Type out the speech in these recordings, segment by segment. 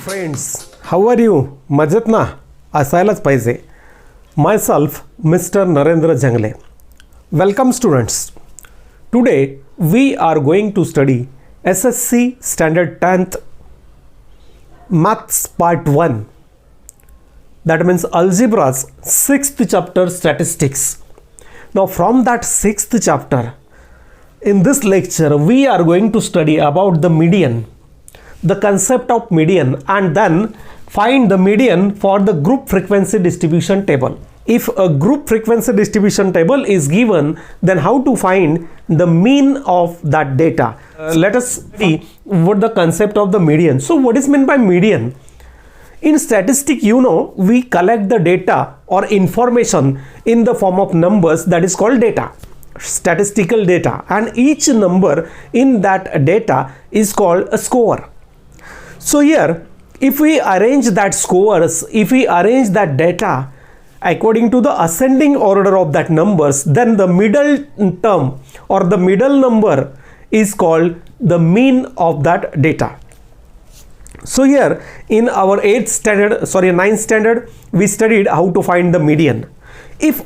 Friends, how are you? मजेत ना? असायलाच पाहिजे. Myself mister Narendra Jangle. Welcome students. Today we are going to study SSC Standard 10th Maths Part 1. That means Algebras 6th chapter Statistics. Now from that 6th chapter, in this lecture we are going to study about the median, the concept of median, and then find the median for the group frequency distribution table. If a group frequency distribution table is given, then how to find the mean of that data? Let us see what the concept of the median. So what is meant by median? In statistics, you know, we collect the data or information in the form of numbers, that is called data, statistical data, and each number in that data is called a score. So here, if we arrange that scores, if we arrange that data according to the ascending order of that numbers, then the middle term or the middle number is called the mean of that data. So here in our 9th standard, we studied how to find the median. If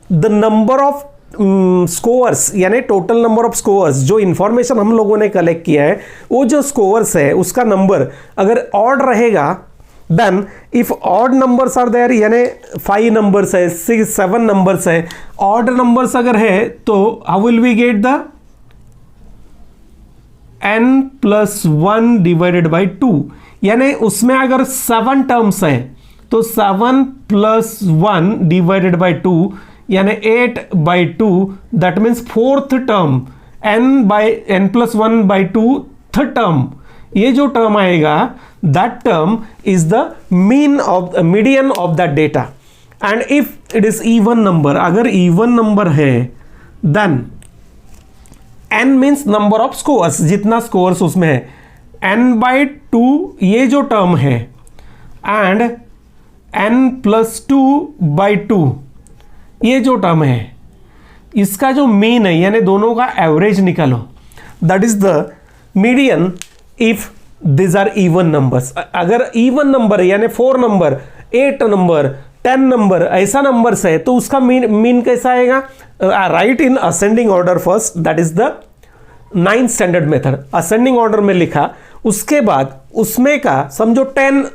the number of स्कोअर्स यानी total number of स्कोअर्स, जो information हम लोगों ने collect किया है, वो जो स्कोअर्स है उसका नंबर अगर ऑड रहेगा, then if odd numbers are there, यानी 5 नंबर्स है, 6 7 नंबर्स है, ऑड नंबर्स अगर है तो how will we get the n+1 divided by 2, यानी उसमें अगर 7 टर्म्स है तो 7+1 डिवाइडेड बाई 2 यानी 8/2, that means 4th term, n+1/2 third term, ये जो टर्म आएगा that term is the mean of median of that data. And if it is even number, अगर इवन नंबर है then n means number of scores, जितना scores उसमें है, n/2 ये जो टर्म है, एंड n+2/2 ये जो टर्म है, इसका जो मीन है यानी दोनों का एवरेज निकालो, that is the median if this are even numbers. अगर इवन नंबर है यानी 4 नंबर, 8 नंबर, 10 नंबर, ऐसा नंबर्स है तो उसका मीन कैसा आएगा? Write in ascending order first, that is the 9th standard method. Ascending order में लिखा, उसके बाद उसमें का समझो 10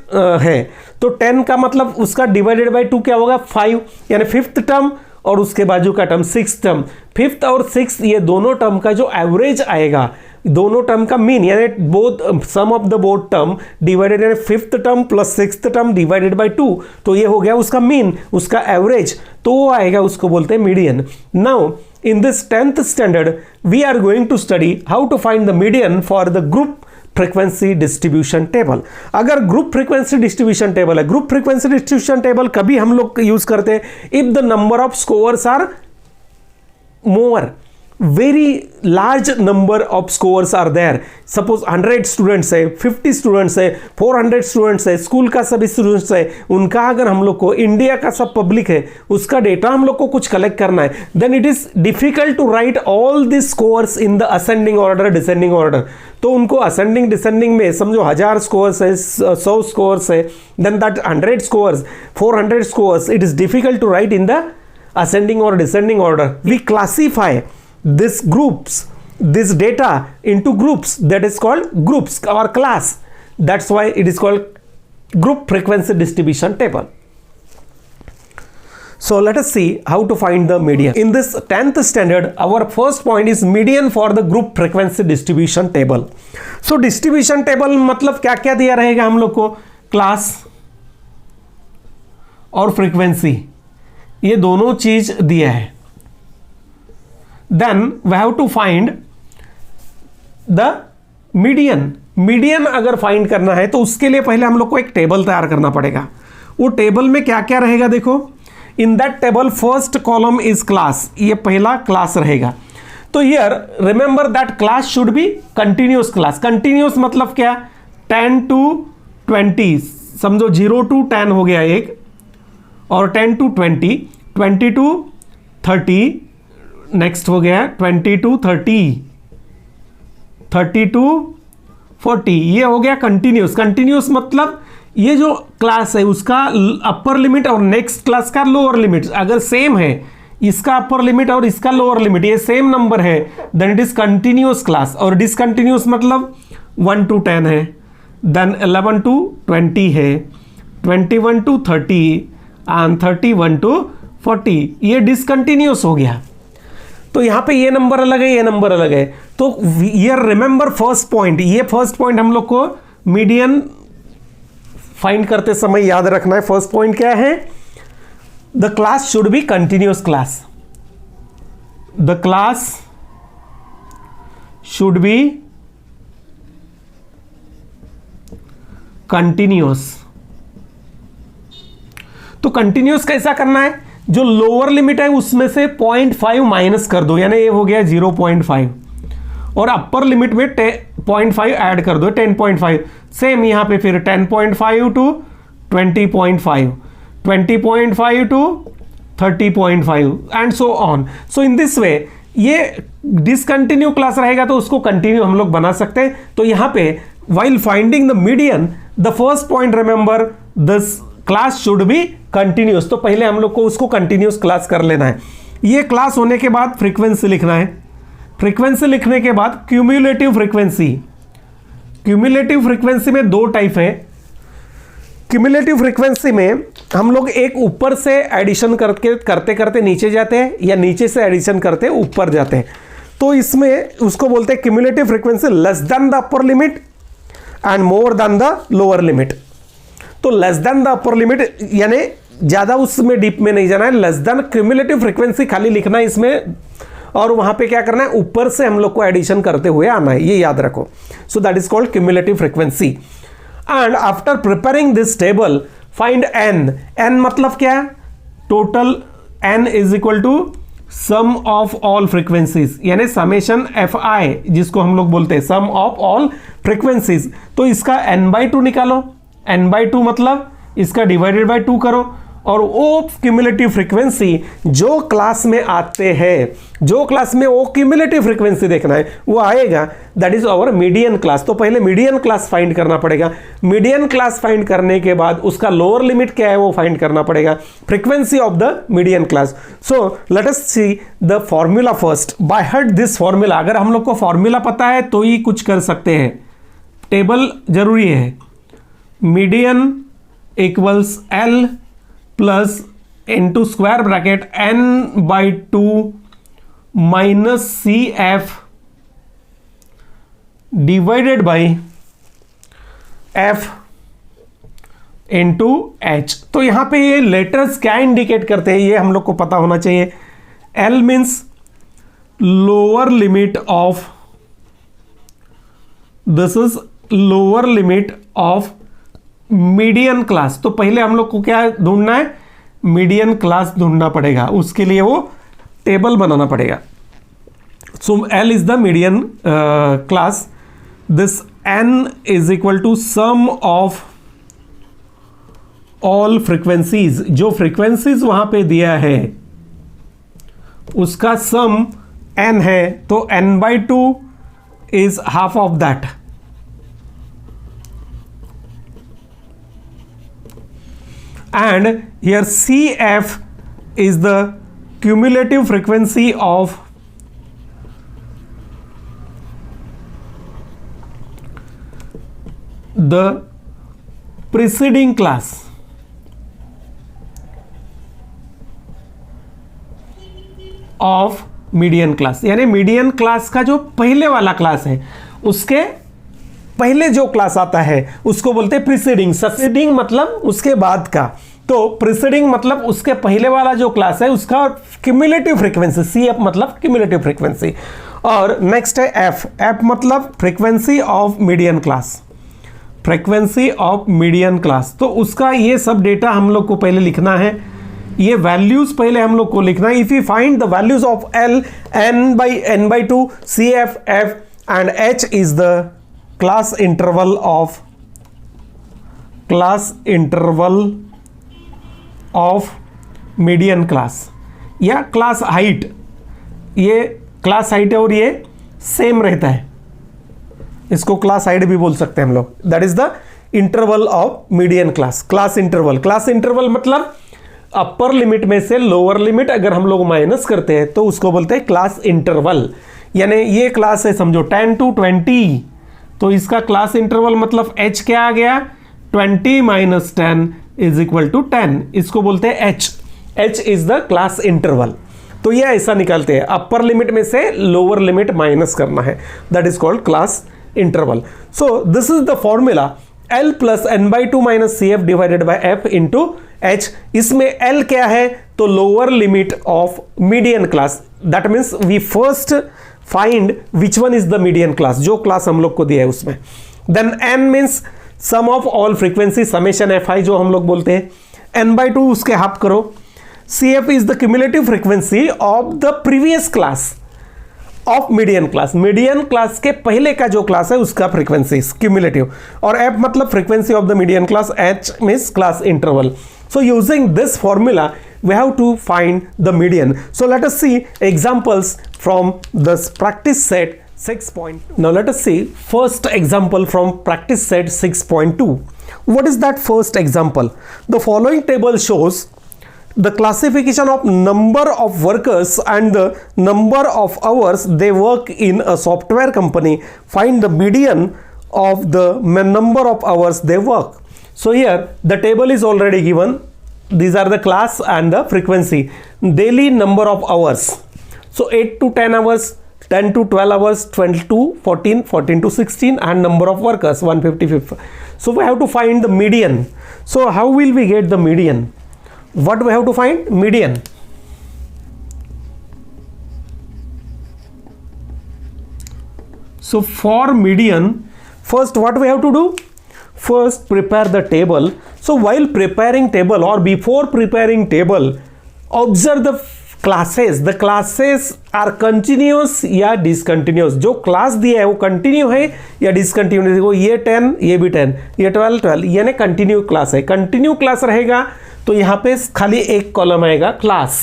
है तो 10 का मतलब उसका डिवाइडेड बाय 2 क्या होगा? 5, यानी 5th टर्म और उसके बाजू का टर्म 6th टर्म. 5th और 6th ये दोनों टर्म का जो एवरेज आएगा, दोनों टर्म का मीन, यानी both sum of the both term divided, यानी 5th term plus 6th term divided by 2, तो ये हो गया उसका मीन, उसका एवरेज, तो वो आएगा, उसको बोलते हैं median. Now in this 10th standard we are going to study how to find the median for the group frequency distribution table. अगर group frequency distribution table है, group frequency distribution table कभी हम लोग यूज करते हैं if the number of scores are more, very large number of scores are there. Suppose 100 students है, 50 students है, 400 students है, स्कूल का सभी स्टूडेंट्स है, उनका अगर हम लोग को, इंडिया का सब पब्लिक है, उसका डेटा हम लोग को कुछ कलेक्ट करना है, then it is difficult to write all the scores in the ascending order, descending order. तो उनको असेंडिंग डिसेंडिंग में समझो 1000 स्कोर्स है, 100 स्कोर्स है, then that 100 scores, 400 scores, it is difficult to write in the ascending or descending order. We classify this groups, this data into groups, that is called groups or class. That's why it is called group frequency distribution table. So let us see how to find the median. In this 10th standard, our first point is median for the group frequency distribution table. So distribution table मतलब क्या क्या दिया रहेगा हम लोग को? Class और frequency, ये दोनों चीज दिया है. Then we have to find the median. Median अगर फाइंड करना है तो उसके लिए पहले हम लोग को एक टेबल तैयार करना पड़ेगा. वो टेबल में क्या क्या रहेगा देखो. In that table first column is class, ये पहला क्लास रहेगा. तो here remember that class should be continuous class. Continuous मतलब क्या? 10 to 20, समझो 0 to 10 हो गया एक, और 10 to 20, 20 to 30, नेक्स्ट हो गया 20 to 30, 30 to 40, ये हो गया कंटिन्यूस। कंटिन्यूस मतलब ये जो क्लास है उसका अपर लिमिट और नेक्स्ट क्लास का लोअर लिमिट अगर सेम है, इसका अपर लिमिट और इसका लोअर लिमिट ये सेम नंबर है, then it is continuous class. और डिसकंटिन्यूस मतलब 1 to 10 है, देन 11 to 20 है, 21 to 30 एंड 31 to 40, ये डिसकंटिन्यूस हो गया। तो यहां पे ये नंबर अलग है, ये नंबर अलग है। तो ये रिमेंबर फर्स्ट पॉइंट, ये फर्स्ट पॉइंट हम लोग को मीडियन फाइंड करते समय याद रखना है। फर्स्ट पॉइंट क्या है? The class should be continuous class, the class should be continuous. तो कंटिन्यूस कैसा करना है? जो लोअर लिमिट है उसमें से 0.5 माइनस कर दो, यानी ये हो गया 0.5, और अपर लिमिट में 0.5 ऐड कर दो, 10.5। सेम यहां पे फिर 10.5 to 20.5, 20.5 to 30.5 and so on. So in this way ये डिसकंटिन्यू क्लास रहेगा तो उसको कंटिन्यू हम लोग बना सकते हैं। तो यहां पे while finding the median, the first point remember this class should be continuous। तो पहले हम लोग को उसको कंटिन्यूस क्लास कर लेना है। ये क्लास होने के बाद फ्रीक्वेंसी लिखना है, फ्रीक्वेंसी लिखने के बाद क्यूम्युलेटिव फ्रीक्वेंसी। क्यूम्युलेटिव फ्रीक्वेंसी में दो टाइप है। क्यूम्युलेटिव फ्रीक्वेंसी में हम लोग एक ऊपर से एडिशन करते करते नीचे जाते हैं, या नीचे से एडिशन करते ऊपर जाते हैं। तो इसमें उसको बोलते हैं cumulative frequency less than the upper limit and more than the lower limit. तो less than the upper limit यानी ज्यादा उसमें डीप में नहीं जाना है, लेस देन क्यूम्युलेटिव फ्रीक्वेंसी खाली लिखना है इसमें, और वहां पे क्या करना है, ऊपर से हम लोग को एडिशन करते हुए आना है, ये याद रखो। So that is called cumulative frequency. And after preparing this table find N. N मतलब क्या है? Total N is equal to sum of all frequencies, यानी समेशन एफ आई जिसको हम लोग बोलते हैं सम ऑफ ऑल फ्रीक्वेंसीज। तो इसका n/2 निकालो, n/2 मतलब इसका डिवाइडेड बाय 2 करो, और वो क्यूमुलेटिव फ्रीक्वेंसी जो क्लास में आते हैं, जो क्लास में वो क्यूमुलेटिव फ्रीक्वेंसी देखना है वो आएगा, that is our median class. तो पहले मीडियन क्लास फाइंड करना पड़ेगा। मीडियन क्लास फाइंड करने के बाद उसका लोअर लिमिट क्या है वो फाइंड करना पड़ेगा, frequency of the median class. So let us see the formula first. By heart this formula, अगर हम लोग को फॉर्मूला पता है तो ही कुछ कर सकते हैं। टेबल जरूरी है। Median equals L plus into square bracket n/2 minus CF divided by F into H। तो यहां पे ये लेटर्स क्या इंडिकेट करते हैं ये हम लोग को पता होना चाहिए। L means lower limit of, this is lower limit of median class. तो पहले हम लोग को क्या ढूंढना है? मीडियन क्लास ढूंढना पड़ेगा, उसके लिए वो टेबल बनाना पड़ेगा। So L is the median class. This N is equal to sum of all frequencies, जो फ्रीक्वेंसीज वहां पे दिया है उसका सम N है, तो n/2 is half of that. And here CF is the cumulative frequency of the preceding class, of median class। यानी median class का जो पहले वाला क्लास है उसके पहले जो क्लास आता है उसको बोलते हैं प्रीसीडिंग। सक्सीडिंग मतलब उसके बाद का, तो प्रीसीडिंग मतलब उसके पहले वाला जो क्लास है उसका क्यूमुलेटिव फ्रीक्वेंसी। CF मतलब क्यूमुलेटिव फ्रीक्वेंसी। और नेक्स्ट है F। F मतलब frequency of median class, frequency of median class. तो उसका ये सब डेटा हम लोग को पहले लिखना है, ये वैल्यूज पहले हम लोग को लिखना है। If you find the values of L, n/2, CF, F and H is the class interval of median class, या क्लास हाइट। ये क्लास हाइट है और ये सेम रहता है, इसको क्लास आईडी भी बोल सकते हैं हम लोग। That is the interval of median class. Class interval, class interval मतलब अपर लिमिट में से लोअर लिमिट अगर हम लोग माइनस करते हैं तो उसको बोलते हैं क्लास इंटरवल। यानी ये क्लास है समझो 10 to 20, तो इसका क्लास इंटरवल मतलब h क्या आ गया, 20 - 10 इज इक्वल टू 10, इसको बोलते हैं h। h is the class interval. तो ये ऐसा निकालते हैं, अपर लिमिट में से लोअर लिमिट माइनस करना है, that is called class interval. So this is the formula L + n/2 - CF divided by F into H। इसमें L क्या है, तो lower limit of median class. That means we first find which one is the median class, जो class हम लोग को दिया है उसमें। Then n means sum of all frequency, summation fi जो हम लोग बोलते हैं, n/2 उसके हाफ करो। CF is the cumulative frequency of the previous class of median class. Median class के पहले का जो क्लास है उसका फ्रीक्वेंसी क्यूमुलेटिव, और F मतलब frequency of the median class, H means class interval. So using this formula we have to find the median. So let us see examples from this practice set 6.2. Now let us see first example from practice set 6.2. What is that first example? The following table shows the classification of number of workers and the number of hours they work in a software company. Find the median of the number of hours they work. So here the table is already given. These are the class and the frequency. Daily number of hours. So 8 to 10 hours, 10 to 12 hours, 12 to 14, 14 to 16, and number of workers 155. So we have to find the median. So how will we get the median? What we have to find? Median. So for median, first what we have to do? First prepare the table. So while preparing table or before preparing table, observe the classes. The classes are continuous या discontinuous. जो class दिया है वो continue है या discontinuous. देखो ये 10, ये भी 10, ये 12, 12, यानी कंटिन्यू क्लास है। कंटिन्यू क्लास रहेगा तो यहाँ पे खाली एक कॉलम आएगा क्लास।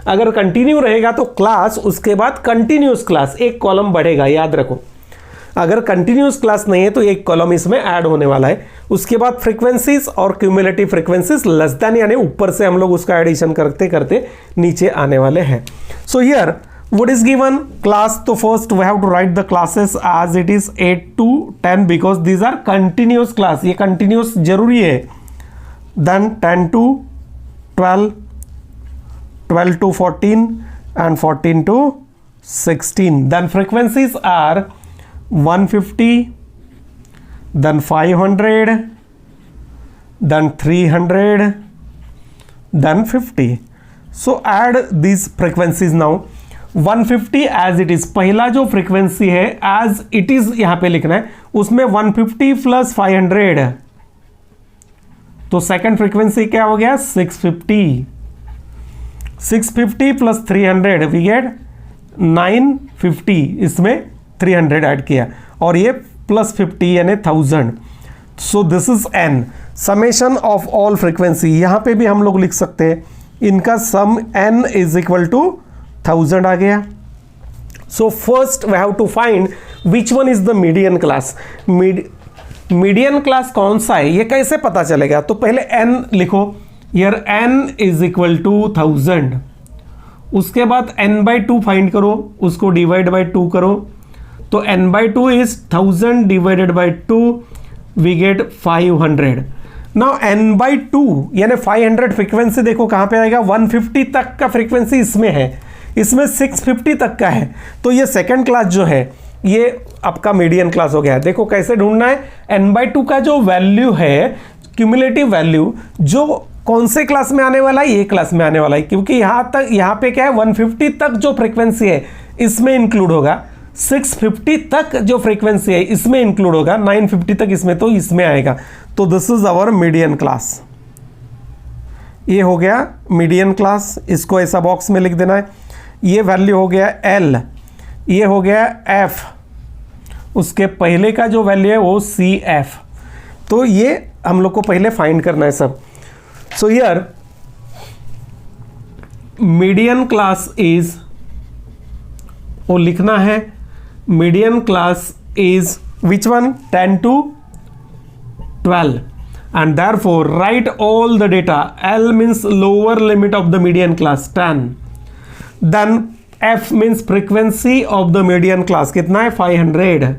अगर कंटिन्यू रहेगा तो क्लास, उसके बाद कंटिन्यूस क्लास, एक कॉलम बढ़ेगा, याद रखो। अगर कंटिन्यूस क्लास नहीं है तो एक कॉलम इसमें ऐड होने वाला है। उसके बाद फ्रीक्वेंसीज और क्यूमुलेटिव फ्रीक्वेंसीज लेस देन, यानी ऊपर से हम लोग उसका एडिशन करते करते नीचे आने वाले हैं। So here what is given class, तो first we have to write the classes as it is 8 to 10 because these are continuous class, ये कंटिन्यूस जरूरी है। Then 10 to 12, 12 to 14 and 14 to 16. Then frequencies are 150, then 500, then 300, then 50. So add these frequencies now. 150 as it is, पहला जो frequency है as it is यहां पे लिखना है, उसमें 150 + 500, तो सेकंड फ्रीक्वेंसी क्या हो गया 650। 650 + 300 वी गेट 950, इसमें 300 ऐड किया, और ये +50 यानी 1000। So this is n, summation of all frequency. यहां पे भी हम लोग लिख सकते हैं इनका sum n is equal to 1000 आ गया। So first we have to find which one is the median class. Median class कौन सा है ये कैसे पता चलेगा, तो पहले n लिखो, यार n इज इक्वल टू 1000। उसके बाद n/2 फाइंड करो, उसको डिवाइड बाय 2 करो, तो n/2 is 1000 divided by 2, we get 500। Now n/2 यानी 500 फ्रीक्वेंसी देखो कहां पे आएगा, 150 तक का फ्रीक्वेंसी इसमें है, इसमें 650 तक का है, तो ये सेकंड क्लास जो है ये आपका मीडियन क्लास हो गया। देखो कैसे ढूंढना है, n/2 का जो वैल्यू है क्यूमुलेटिव वैल्यू, जो कौन से क्लास में आने वाला है, ये क्लास में आने वाला है, क्योंकि यहाँ पे क्या है 150 तक जो फ्रीक्वेंसी है इसमें इंक्लूड होगा, 650 तक जो फ्रीक्वेंसी है इसमें इंक्लूड होगा, 950 तक इसमें, तो इसमें आएगा। तो this is our median class. ये हो गया मीडियन क्लास, इसको ऐसा बॉक्स में लिख देना है। ये वैल्यू हो गया L, ये हो गया F, उसके पहले का जो वैल्यू है वो CF। तो ये हम लोग को पहले फाइंड करना है सब। So here median class is, वो लिखना है median class is Which one? 10 to 12. And therefore write all the data. L means lower limit of the median class 10. Then F means frequency of the median class कितना है 500.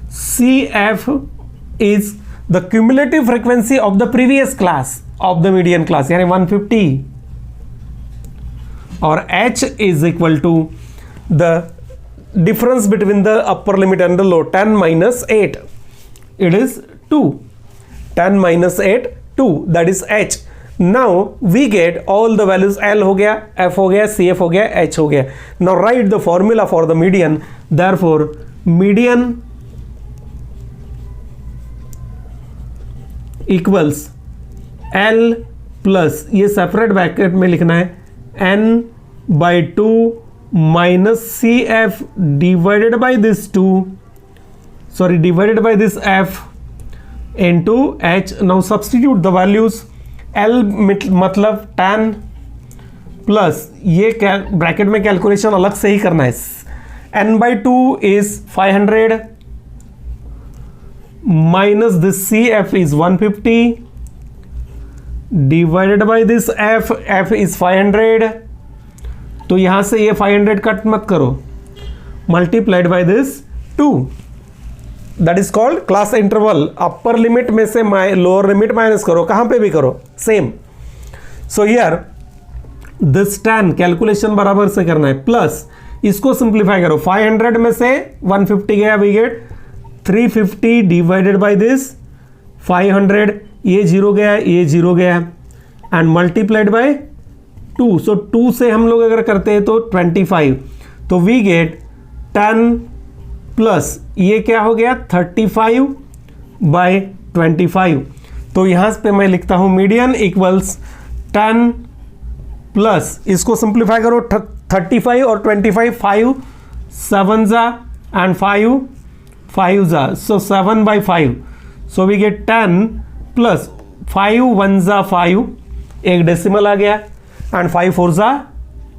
CF is the cumulative frequency of the previous class of the median class यानी 150. और H is equal to the difference between the upper limit and the lower 10 minus 8. It is 2. 10 minus 8 2, that is H. Now we get all the values. L हो गया, F हो गया, CF हो गया, H हो गया. Now write the formula for the median. Therefore median equals L plus, ये separate bracket में लिखना है, N by 2 minus CF divided by this 2, sorry, divided by this F into H. Now substitute the values. L मतलब 10 plus ये bracket में calculation अलग से ही करना है. N by 2 is 500 minus this CF is 150 divided by this F is 500. तो यहां से ये 500 कट मत करो, multiplied by this 2. That is called class interval. Upper limit में से लोअर लिमिट माइनस करो, कहां पे भी करो same. So here this 10 calculation बराबर से करना है, प्लस इसको सिंप्लीफाई करो. 500 में से 150 गया, we get 350 divided by this 500. ये जीरो गया, ये जीरो गया, एंड मल्टीप्लाइड बाय 2. सो 2 से हम लोग अगर करते हैं तो 25. तो वी गेट 10 प्लस ये क्या हो गया 35 बाय 25. तो यहां पे मैं लिखता हूं मीडियन इक्वल्स 10 प्लस, इसको सिंप्लीफाई करो, 35 और 25, 5 7 जा एंड 5 जा, so 7 by 5. So we get 10 plus 5 1 जा 5, एक डेसिमल आ गया, and 5 4s are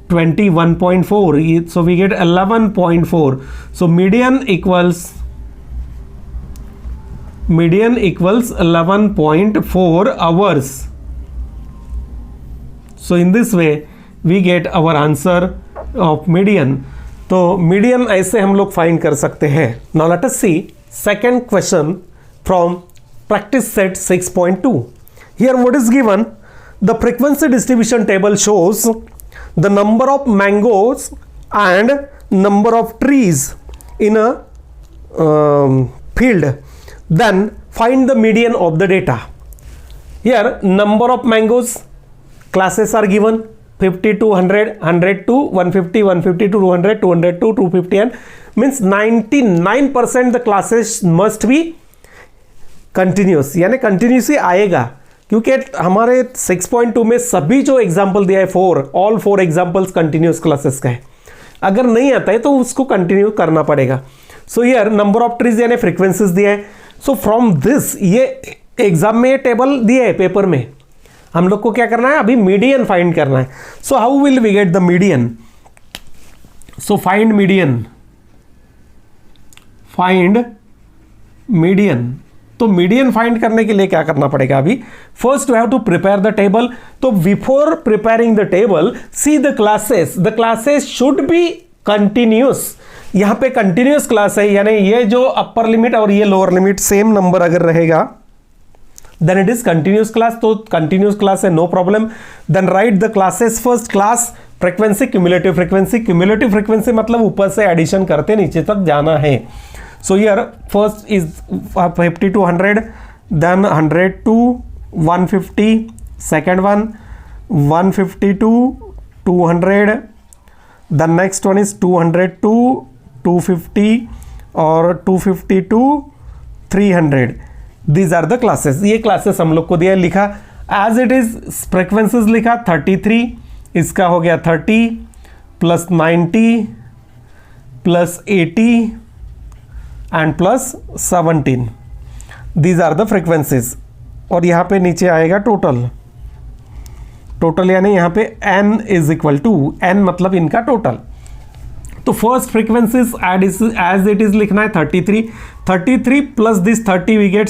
21.4. So we get 11.4. So median equals 11.4 hours. So in this way we get our answer of median. तो median ऐसे हम लोग फाइंड कर सकते हैं. Now let us see second question from practice set 6.2. Here what is given? The frequency distribution table shows the number of mangoes and number of trees in a field. Then find the median of the data. Here number of mangoes classes are given 50 to 100, 100 to 150, 150 to 200, 200 to 250, and means 99% the classes must be continuous. यानी continuously आएगा, क्योंकि हमारे 6.2 में सभी जो example दिया है all 4 examples continuous classes का है. अगर नहीं आता है तो उसको कंटिन्यू करना पड़ेगा. So here number of trees यानी फ्रीक्वेंसीज दिया है. सो फ्रॉम दिस, ये एग्जाम में ये टेबल दिया है पेपर में, हम लोग को क्या करना है अभी मीडियन फाइंड करना है. So how will we get the median? So find median. तो मीडियन फाइंड करने के लिए क्या करना पड़ेगा अभी? First we have to prepare the table. तो before preparing the table see the classes should be continuous. यहां पे कंटिन्यूस क्लास है, यानी ये जो अपर लिमिट और ये लोअर लिमिट सेम नंबर अगर रहेगा then it is continuous class. तो कंटिन्यूस क्लास है, no problem. Then write the classes first. Class frequency cumulative frequency मतलब ऊपर से एडिशन करते नीचे तक जाना है. So here first is 50 to 100, then 100 to 150, second one 150 to 200, the next one is 200 to 250 or 250 to 300. These are the classes. ये classes हम लोग को दिया, लिखा as it is. frequencies लिखा 33, इसका हो गया 30 plus 90 plus 80 and plus 17. These are the frequencies. और यहाँ पे नीचे आएगा टोटल यानी यहाँ पे n is equal to, n मतलब इनका टोटल. तो first frequency as it is लिखना है 33 प्लस दिस 30 वी गेट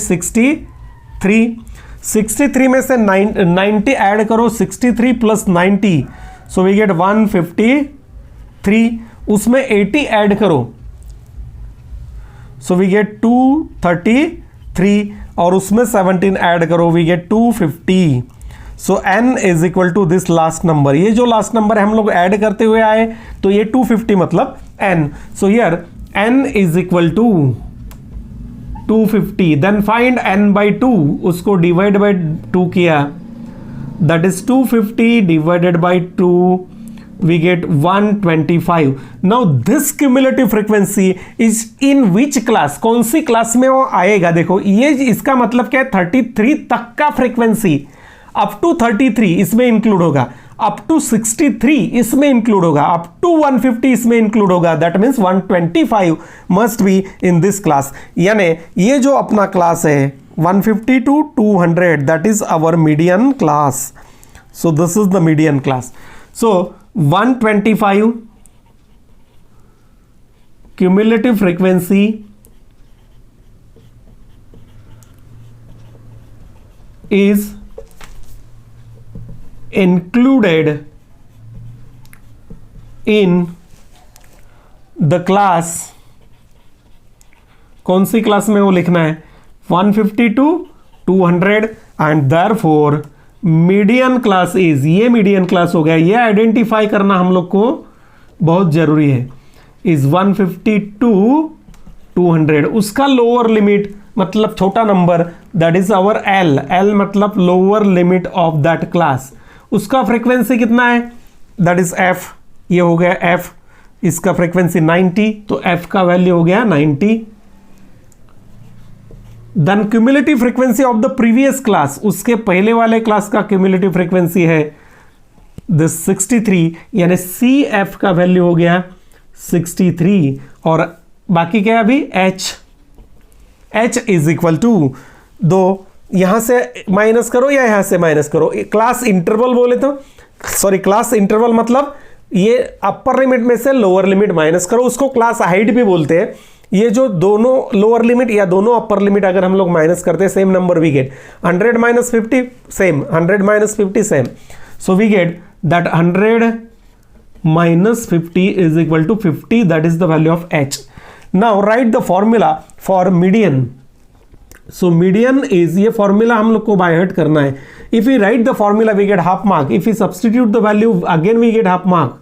63 में से 90 ऐड करो, 63 प्लस 90 सो वी गेट 153, उसमें 80 ऐड करो सो वी गेट 233 और उसमें 17 ऐड करो we get 250. So n is equal to this last number. ये जो लास्ट नंबर है हम लोग ऐड करते हुए आए तो ये 250 मतलब n. So here n is equal to 250. Then find n by 2, उसको डिवाइड बाई 2 किया, that is 250 divided by 2 we get 125. now this cumulative frequency is in which class, कौन सी क्लास में वो आएगा. देखो ये इसका मतलब क्या है, 33 तक का फ्रीक्वेंसी अप टू 33 इसमें इंक्लूड होगा, अप टू 63 इसमें इंक्लूड होगा, अप टू 150 इसमें इंक्लूड होगा. That means 125 must be in this class. यानी ये जो अपना क्लास है 150 to 200 that is our median class. So this is the median class. So 125 cumulative frequency is included in the class. कौन सी class में वो लिखना है, 150 to 200 and therefore median class is, ये मीडियन क्लास हो गया. ये आइडेंटिफाई करना हम लोग को बहुत जरूरी है. इज 150 टू 200, उसका लोअर लिमिट मतलब छोटा number that is our L. L मतलब lower limit of that class. उसका फ्रीक्वेंसी कितना है, दैट इज एफ. ये हो गया एफ, इसका फ्रीक्वेंसी 90 तो एफ का वैल्यू हो गया 90. Then cumulative frequency of the previous class, उसके पहले वाले क्लास का क्यूमुलेटिव फ्रीक्वेंसी है दिस 63, यानी सी एफ का वैल्यू हो गया 63 और बाकी क्या है अभी एच इज इक्वल टू, दो यहां से माइनस करो या यहां से माइनस करो. क्लास इंटरवल बोले तो सॉरी क्लास इंटरवल मतलब ये अपर लिमिट में से लोअर लिमिट माइनस करो, उसको क्लास हाइट भी बोलते हैं. ये जो दोनों लोअर लिमिट या दोनों अपर लिमिट अगर हम लोग माइनस करते हैं same number we get. 100 minus 50 same, 100 minus 50 same. So we get that 100 minus 50 is equal to 50, that is the value of h. Now write the formula for median. So median is, ये formula हम लोग को by heart करना है. If we write the formula we get half mark, if we substitute the value again we get half mark.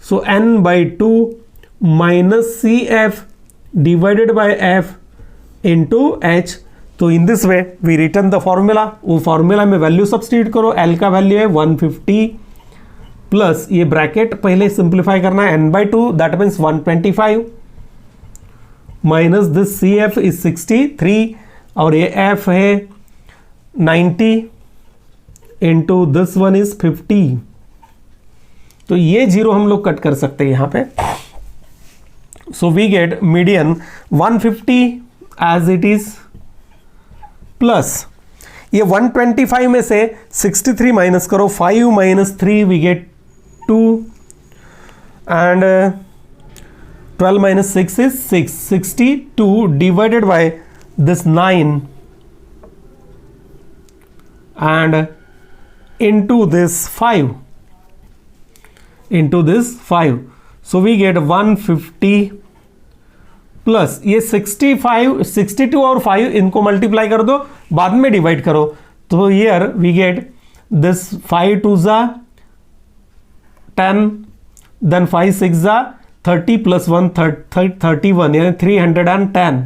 So n by 2 minus CF divided by F into H. तो in this way we return the formula. वो formula में value substitute करो. L का value है 150 plus ये bracket पहले simplify करना है n by 2 that means 125 minus this CF is 63 और ये F है 90 इंटू दिस वन इज 50. तो ये जीरो हम लोग कट कर सकते हैं यहाँ पे. So we get median 150 as it is plus ये 125 में से 63 माइनस करो, 5 minus 3 we get 2 and 12 minus 6 is 6. 62 divided by this 9 and into this 5. So we get 150 plus ये 65 62 और 5 इनको मल्टीप्लाई कर दो, बाद में डिवाइड करो. तो हियर वी गेट दिस 5 2 जा 10, देन 5 6 जा 30 प्लस 1 31 यानी 310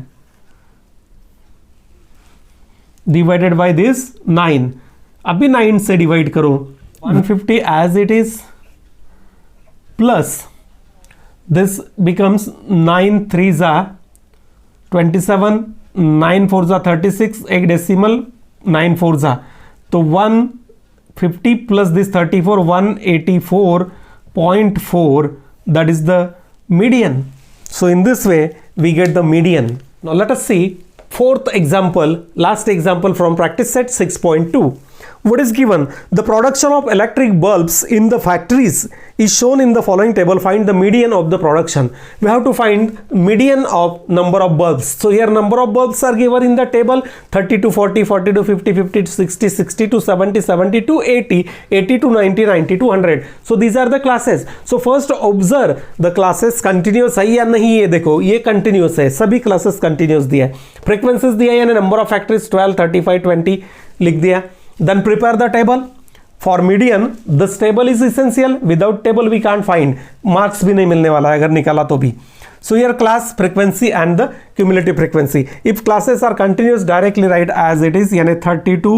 डिवाइडेड बाय दिस 9. अभी 9 से डिवाइड करो. 150 as it is plus this becomes 9 3 जा 27, 9 4 जा 36, एक डेसिमल 9 4 जा तो 150 plus this 34 184.4 that is the median. So in this way we get the median. Now let us see fourth example, last example from practice set 6.2. What is given? The production of electric bulbs in the factories is shown in the following table. Find the median of the production. We have to find median of number of bulbs. So here number of bulbs are given in the table: 30 to 40, 40 to 50, 50 to 60, 60 to 70, 70 to 80, 80 to 90, 90 to 100. So these are the classes. So first observe the classes continuous है या नहीं. ये देखो ये continuous है, सभी classes continuous दिया है. Frequencies दिया है यानी number of factors 12, 35, 20 लिख दिया. Then prepare the table. For median, this table is essential. Without table we can't find. Marks भी नहीं मिलने वाला है अगर निकाला तो भी. So here class, frequency and the cumulative frequency. If classes are continuous, directly write as it is. यानी 30 to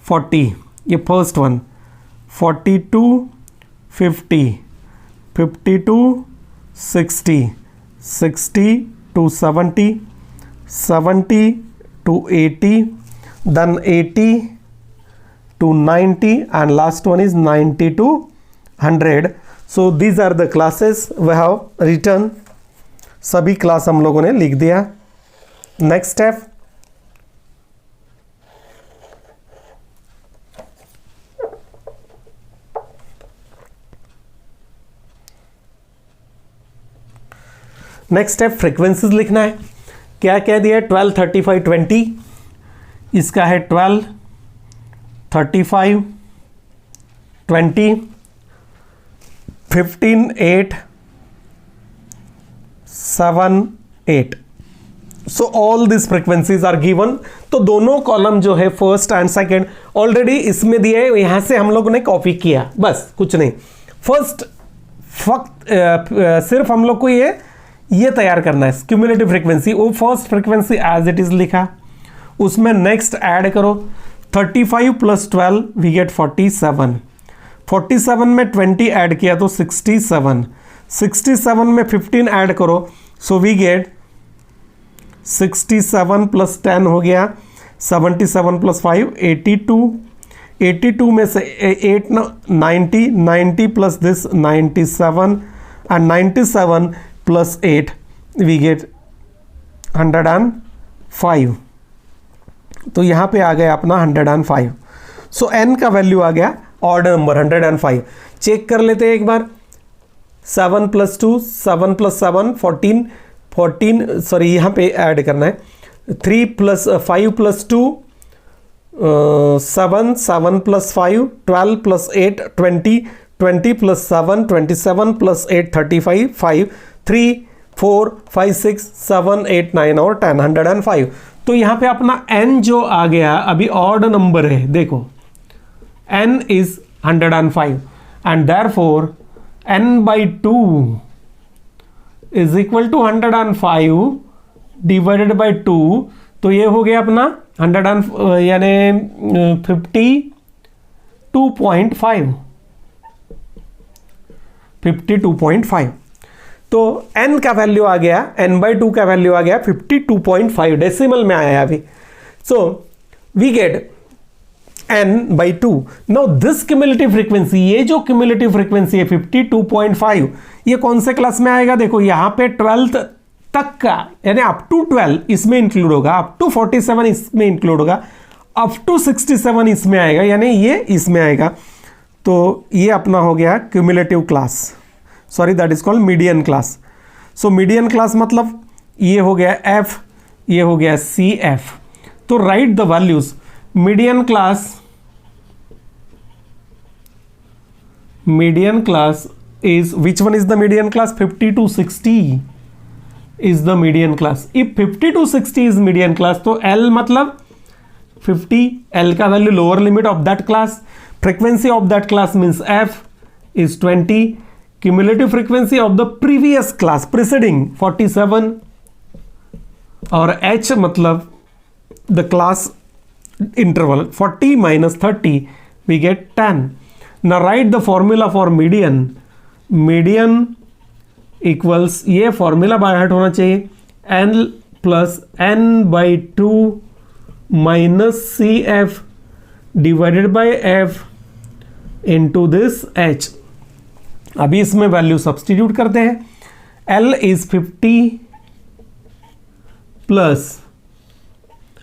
40. ये first one. 40 to 50. 50 to 60. 60 to 70. 70 to 80. Then 80 to 90 and last one is 90 to 100. So these are the classes we have written. सभी class हम लोगों ने लिख दिया. Next step, frequencies लिखना है. क्या क्या दिया है? 12, 35, 20. इसका है 12, 35, 20, 15, 8, 7, 8. So all these frequencies are given. तो दोनों कॉलम जो है फर्स्ट एंड सेकंड ऑलरेडी इसमें दिए हैं, यहां से हम लोगों ने कॉपी किया, बस कुछ नहीं. फर्स्ट सिर्फ हम लोग को ये तैयार करना है क्यूमुलेटिव फ्रीक्वेंसी. वो first frequency as it is लिखा, उसमें नेक्स्ट ऐड करो. 35 प्लस 12 वी गेट 47. 47 में 20 ऐड किया तो 67. 67 में 15 ऐड करो, सो वी गेट 67 प्लस 10 हो गया 77 प्लस 5 82. 82 में से 8 90, 90 plus this 97 and 97 plus 8 we get 105. तो यहाँ पे आ गया अपना 105. सो n का वैल्यू आ गया ऑड नंबर 105. चेक कर लेते हैं एक बार. 7 प्लस 2, 7 प्लस 7 14, 14 सॉरी यहाँ पे ऐड करना है. 3 plus 5 plus 2 7, 7 plus 5 12 plus 8 20, 20 plus 7 27 plus 8 35, 5 3 4 5 6 7 8 9 और 10 105. तो यहाँ पे अपना n जो आ गया अभी ऑड नंबर है, देखो n is 105 and therefore n by 2 is equal to 105 divided by 2. तो ये हो गया अपना 100 यानी 52.5. 52.5. तो n का वैल्यू आ गया, n by 2 का वैल्यू आ गया 52.5, डेसिमल में आया अभी. So we get n by 2. Now this cumulative frequency, ये जो क्यूमुलेटिव फ्रीक्वेंसी है 52.5, ये कौन से क्लास में आएगा? देखो यहाँ पे 12th तक का यानी अप टू 12 इसमें इंक्लूड होगा, अप टू 47 इसमें इंक्लूड होगा, अप टू 67 इसमें आएगा, यानी ये इसमें आएगा. तो ये अपना हो गया cumulative class, sorry that is called median class. So median class मतलब ये हो गया F, ये हो गया CF. तो right the values. Median class is, which one is the median class? 50 to 60 is the median class. If 50 to 60 is median class, तो L मतलब 50, L का value lower limit of that class. Frequency of that class means F is 20. Cumulative frequency of the previous class preceding 47 और H मतलब the class interval 40 minus 30 we get 10. Now write the formula for median. Median equals, ये formula by heart होना चाहिए, n plus n by 2 minus CF divided by F into this H. अभी इसमें value substitute करते हैं. L is 50 plus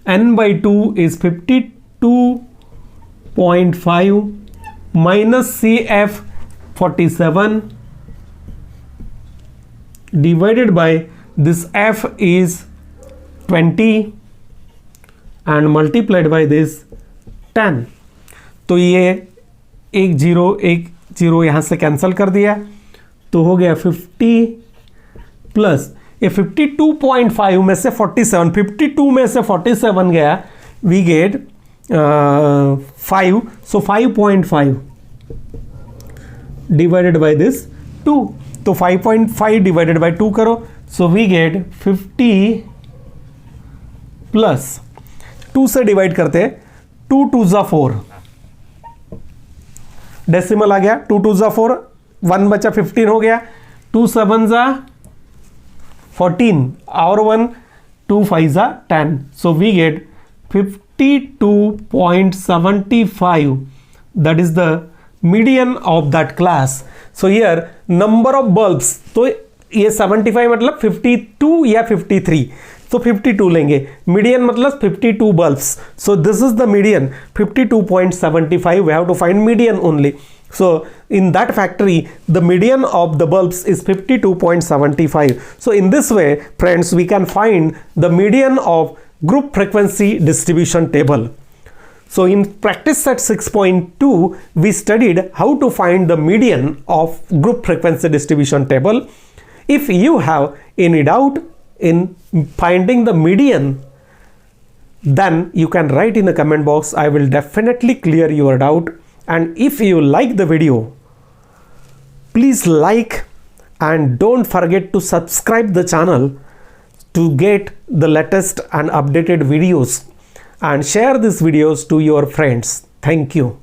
n by 2 is 52.5 minus CF 47 divided by this f is 20 and multiplied by this 10. तो ये एक zero यहाँ से cancel कर दिया, तो हो गया 50 प्लस ये 52.5 में से 47, 52 में से 47 गया, we get 5, so 5.5 divided by this 2, तो 5.5 डिवाइडेड बाय 2 करो, सो वी गेट 50 प्लस 2 से डिवाइड करते, 2 2 जा 4, डेसिमल आ गया, 2 2 जा 4, 1 बचा 15 हो गया, 2 7 जा 14 और 1 2 5 जा 10, so we get 52.75, that is the median of that class. So here number of bulbs, तो ये 75 मतलब 52 या 53, तो 52 लेंगे, मीडियन मतलब 52 bulbs, so this is the median 52.75, we have to find median only. So in that factory the median of the bulbs is 52.75. So in this way friends we can find the median of group frequency distribution table. So in practice set 6.2 we studied how to find the median of group frequency distribution table. If you have any doubt in finding the median, then you can write in the comment box. I will definitely clear your doubt. And if you like the video, please like and don't forget to subscribe the channel to get the latest and updated videos, and share these videos to your friends. Thank you.